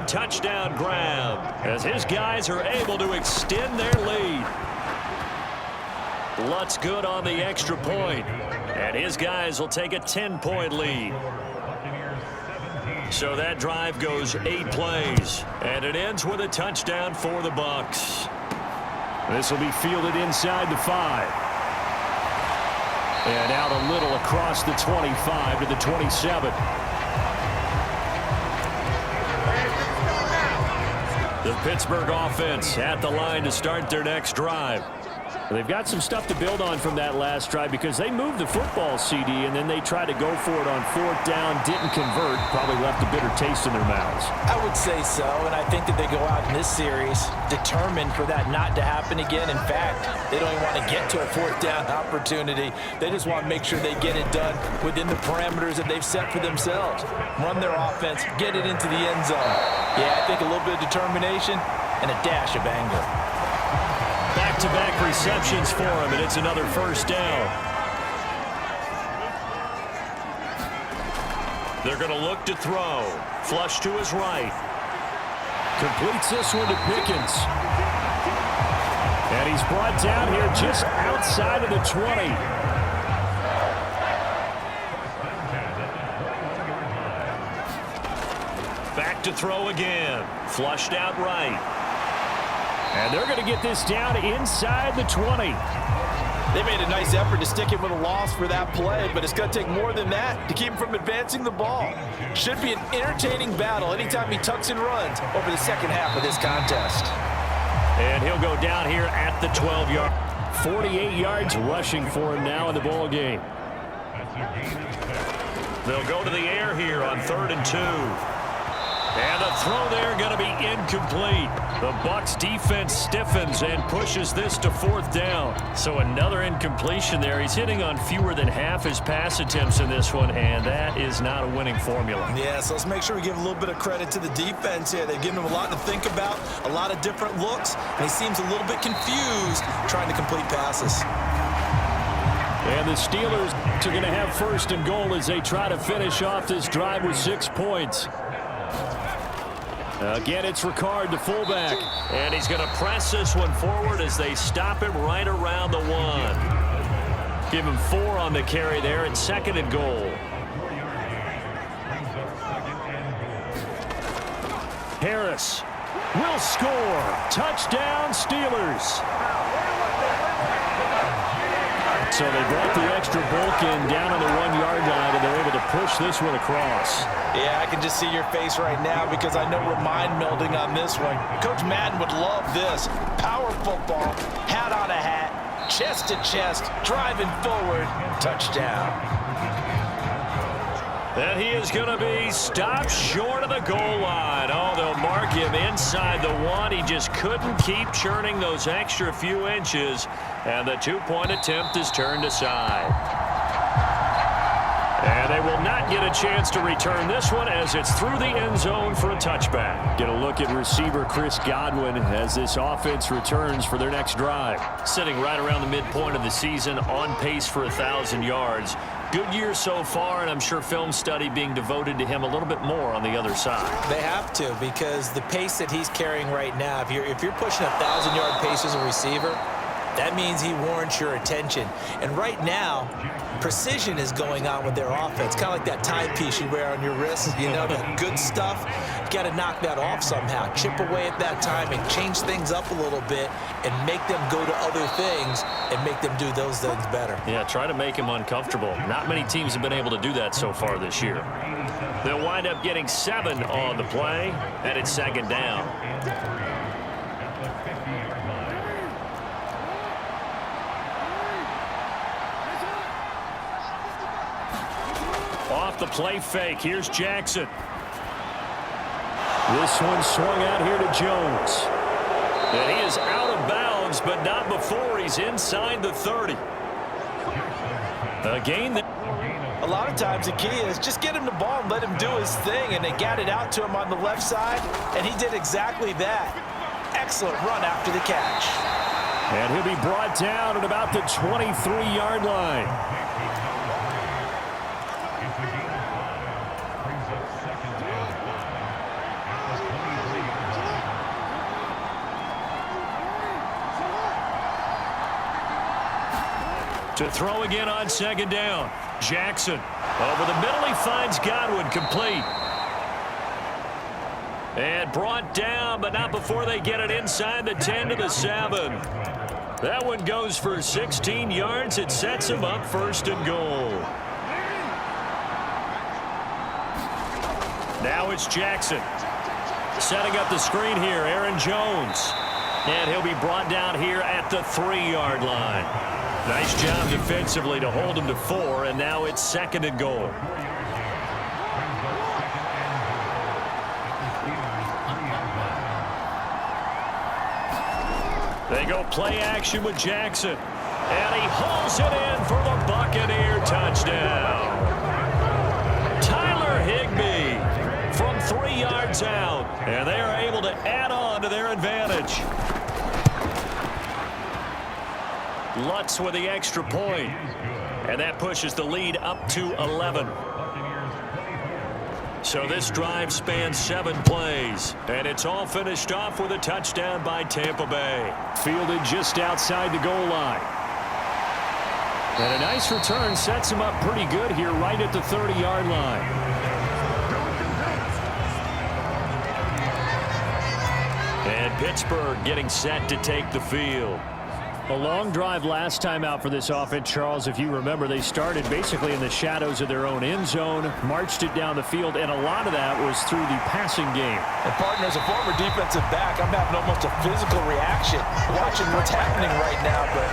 big touchdown grab as his guys are able to extend their lead. Lutt's good on the extra point, and his guys will take a 10-point lead. So that drive goes 8 plays, and it ends with a touchdown for the Bucs. This will be fielded inside the 5. And out a little across the 25 to the 27. The Pittsburgh offense at the line to start their next drive. They've got some stuff to build on from that last drive because they moved the football, CD, and then they tried to go for it on 4th down, didn't convert, probably left a bitter taste in their mouths. I would say so, and I think that they go out in this series determined for that not to happen again. In fact, they don't even want to get to a 4th down opportunity. They just want to make sure they get it done within the parameters that they've set for themselves. Run their offense, get it into the end zone. Yeah, I think a little bit of determination and a dash of anger. Back-to-back receptions for him, and it's another 1st down. They're going to look to throw. Flush to his right. Completes this one to Pickens. And he's brought down here just outside of the 20. Back to throw again. Flushed out right. And they're going to get this down inside the 20. They made a nice effort to stick it with a loss for that play, but it's going to take more than that to keep him from advancing the ball. Should be an entertaining battle anytime he tucks and runs over the second half of this contest. And he'll go down here at the 12-yard. 48 yards rushing for him now in the ball game. They'll go to the air here on 3rd and 2. And the throw there going to be incomplete. The Bucs defense stiffens and pushes this to 4th down. So another incompletion there. He's hitting on fewer than half his pass attempts in this one, and that is not a winning formula. Yeah, so let's make sure we give a little bit of credit to the defense here. They've given him a lot to think about, a lot of different looks, and he seems a little bit confused trying to complete passes. And the Steelers are going to have 1st and goal as they try to finish off this drive with 6 points. Again, it's Ricard, the fullback. And he's going to press this one forward as they stop him right around the 1. Give him 4 on the carry there, and 2nd and goal. Harris will score. Touchdown, Steelers. So they brought the extra bulk in down on the 1-yard line, and they're able to push this one across. Yeah, I can just see your face right now because I know we're mind melding on this one. Coach Madden would love this. Power football, hat on a hat, chest to chest, driving forward, touchdown. And he is going to be stopped short of the goal line. Oh, they'll mark him inside the 1. He just couldn't keep churning those extra few inches, and the 2-point attempt is turned aside. And they will not get a chance to return this one as it's through the end zone for a touchback. Get a look at receiver Chris Godwin as this offense returns for their next drive. Sitting right around the midpoint of the season, on pace for 1,000 yards. Good year so far, and I'm sure film study being devoted to him a little bit more on the other side. They have to, because the pace that he's carrying right now, if you're pushing 1,000-yard pace as a receiver, that means he warrants your attention. And right now, precision is going on with their offense. Kind of like that timepiece you wear on your wrist, you know, that good stuff. You got to knock that off somehow. Chip away at that timing, change things up a little bit, and make them go to other things and make them do those things better. Yeah, try to make him uncomfortable. Not many teams have been able to do that so far this year. They'll wind up getting 7 on the play, and it's 2nd down. Off the play fake, here's Jackson. This one swung out here to Jones. And he is out of bounds, but not before he's inside the 30. Again, a lot of times the key is just get him the ball and let him do his thing, and they got it out to him on the left side, and he did exactly that. Excellent run after the catch. And he'll be brought down at about the 23-yard line. To throw again on second down. Jackson over the middle. He finds Godwin, complete. And brought down, but not before they get it inside the 10 to the 7. That one goes for 16 yards. It sets him up first and goal. Now it's Jackson. Setting up the screen here, Aaron Jones. And he'll be brought down here at the 3-yard line. Nice job defensively to hold him to 4, and now it's second and goal. They go play action with Jackson. And he hauls it in for the Buccaneer touchdown. Tyler Higbee from 3 yards out. And they are able to add on to their advantage. Lutz with the extra point. And that pushes the lead up to 11. So this drive spans 7 plays, and it's all finished off with a touchdown by Tampa Bay. Fielded just outside the goal line. And a nice return sets him up pretty good here right at the 30-yard line. And Pittsburgh getting set to take the field. A long drive last time out for this offense, Charles. If you remember, they started basically in the shadows of their own end zone, marched it down the field, and a lot of that was through the passing game. And, partner, as a former defensive back, I'm having almost a physical reaction watching what's happening right now. But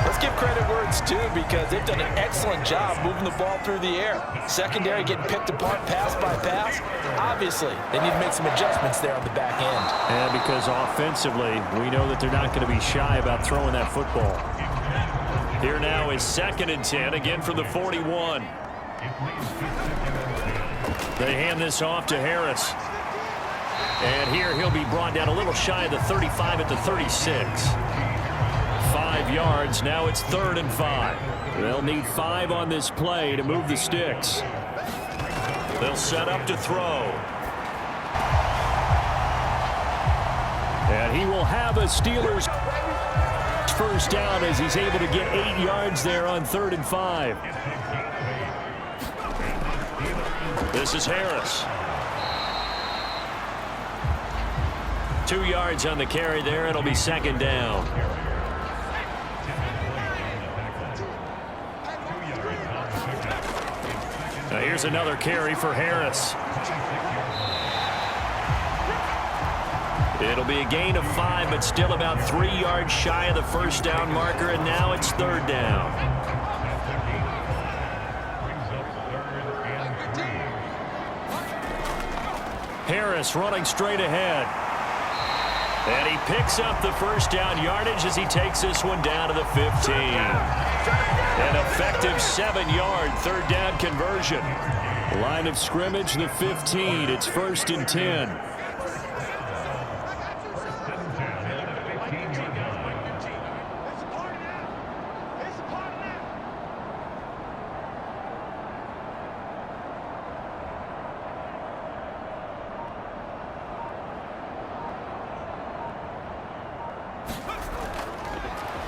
let's give credit where it's due, because they've done an excellent job moving the ball through the air. Secondary getting picked apart pass by pass. Obviously, they need to make some adjustments there on the back end. And because offensively, we know that they're not going to be shy about throwing that football. Here now is second and 10, again from the 41. They hand this off to Harris. And here he'll be brought down a little shy of the 35 at the 36. 5 yards, now it's 3rd and 5. They'll need 5 on this play to move the sticks. They'll set up to throw. And he will have a Steelers first down as he's able to get 8 yards there on 3rd and 5. This is Harris. 2 yards on the carry there. It'll be 2nd down. Now here's another carry for Harris. It'll be a gain of 5, but still about 3 yards shy of the first down marker, and now it's 3rd down. Harris running straight ahead. And he picks up the first down yardage as he takes this one down to the 15. An effective 7-yard 3rd down conversion. Line of scrimmage, the 15. It's 1st and 10.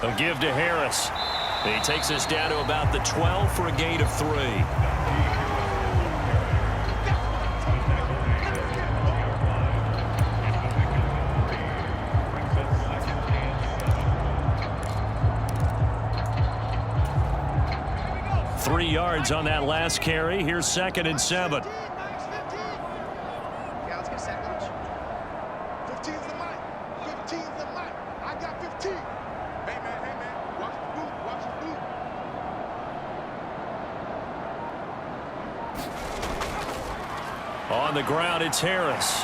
A give to Harris. He takes us down to about the 12 for a gain of 3. Three yards on that last carry. Here's 2nd and 7. On the ground, it's Harris.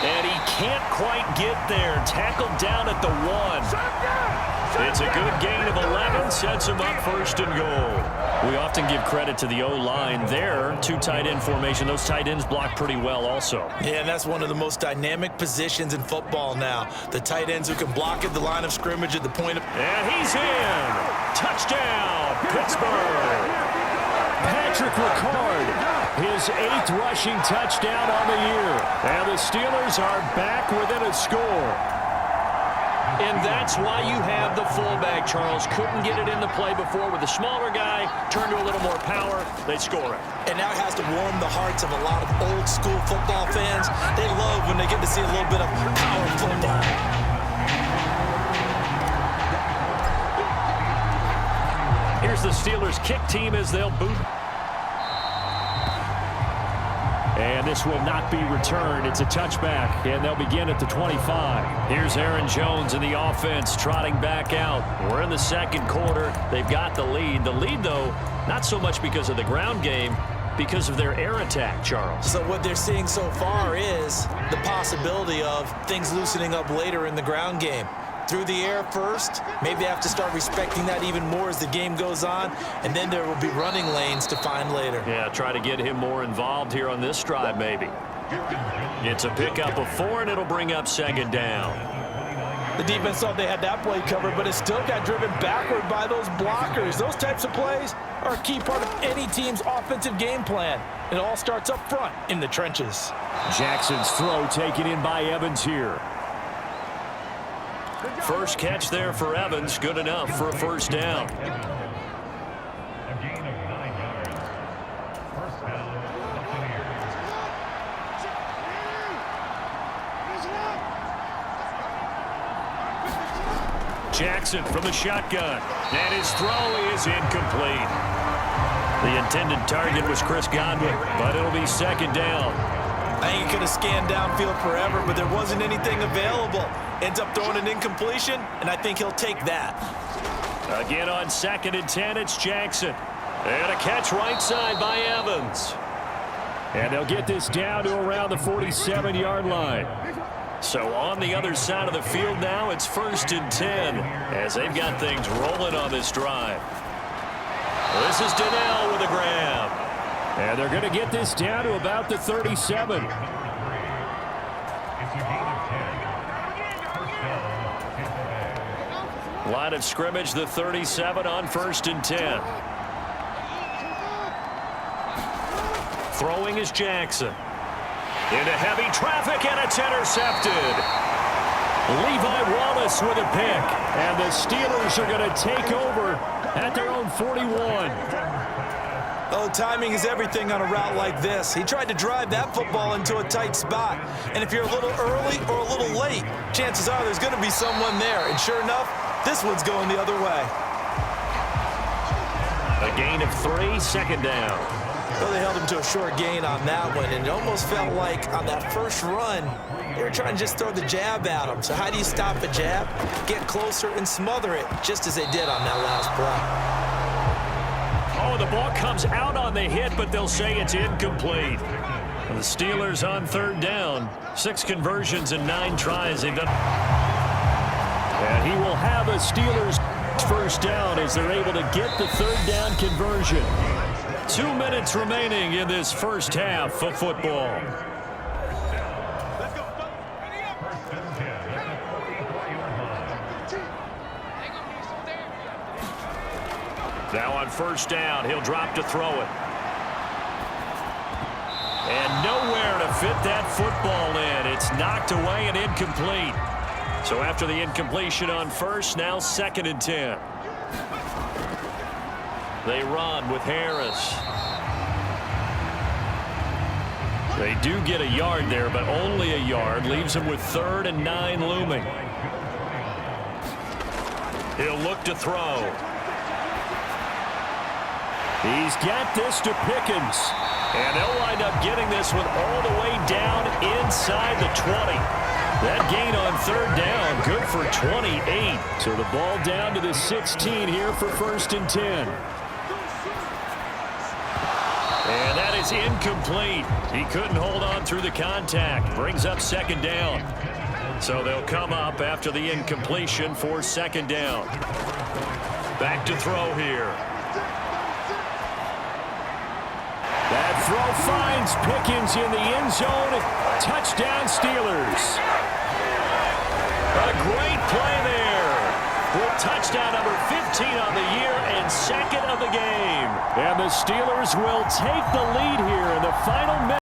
And he can't quite get there. Tackled down at the 1. It's a good gain of 11. Sets him up 1st and goal. We often give credit to the O-line there. 2 tight end formation. Those tight ends block pretty well also. Yeah, and that's one of the most dynamic positions in football now. The tight ends who can block at the line of scrimmage at the point of... And he's in. Touchdown, Pittsburgh. Patrick Ricard, his 8th rushing touchdown on the year. And the Steelers are back within a score. And that's why you have the fullback, Charles. Couldn't get it in the play before with the smaller guy. Turned to a little more power. They score it. And now it has to warm the hearts of a lot of old-school football fans. They love when they get to see a little bit of power football. Here's the Steelers' kick team as they'll boot. And this will not be returned. It's a touchback, and they'll begin at the 25. Here's Aaron Jones in the offense trotting back out. We're in the second quarter. They've got the lead. The lead, though, not so much because of the ground game, because of their air attack, Charles. So what they're seeing so far is the possibility of things loosening up later in the ground game. Through the air first, maybe they have to start respecting that even more as the game goes on, and then there will be running lanes to find later. Yeah, try to get him more involved here on this drive, maybe. It's a pickup of 4, and it'll bring up second down. The defense thought they had that play covered, but it still got driven backward by those blockers. Those types of plays are a key part of any team's offensive game plan. It all starts up front in the trenches. Jackson's throw taken in by Evans here. First catch there for Evans, good enough for a first down. Jackson from the shotgun, and his throw is incomplete. The intended target was Chris Godwin, but it'll be second down. I think he could have scanned downfield forever, but there wasn't anything available. Ends up throwing an incompletion, and I think he'll take that. Again on 2nd and 10, it's Jackson. And a catch right side by Evans. And they'll get this down to around the 47-yard line. So on the other side of the field now, it's 1st and 10 as they've got things rolling on this drive. This is Donnell with a grab. And they're going to get this down to about the 37. Line of scrimmage, the 37 on 1st and 10. Throwing is Jackson. Into heavy traffic, and it's intercepted. Levi Wallace with a pick. And the Steelers are going to take over at their own 41. Oh, timing is everything on a route like this. He tried to drive that football into a tight spot. And if you're a little early or a little late, chances are there's going to be someone there. And sure enough, this one's going the other way. A gain of 3, second down. Well, they held him to a short gain on that one, and it almost felt like on that first run, they were trying to just throw the jab at him. So how do you stop a jab? Get closer and smother it, just as they did on that last play. Oh, the ball comes out on the hit, but they'll say it's incomplete. The Steelers on 3rd down. 6 conversions and 9 tries. They've done. And he will have a Steelers first down as they're able to get the 3rd down conversion. 2 minutes remaining in this first half of football. Now on 1st down, he'll drop to throw it. And nowhere to fit that football in. It's knocked away and incomplete. So after the incompletion on 1st, now 2nd and 10. They run with Harris. They do get a yard there, but only a yard. Leaves them with 3rd and 9 looming. He'll look to throw. He's got this to Pickens. And they'll wind up getting this one all the way down inside the 20. That gain on 3rd down, good for 28. So the ball down to the 16 here for 1st and 10. And that is incomplete. He couldn't hold on through the contact. Brings up 2nd down. So they'll come up after the incompletion for 2nd down. Back to throw here. That throw finds Pickens in the end zone. Touchdown, Steelers. A great play there. With touchdown number 15 on the year and 2nd of the game. And the Steelers will take the lead here in the final minute.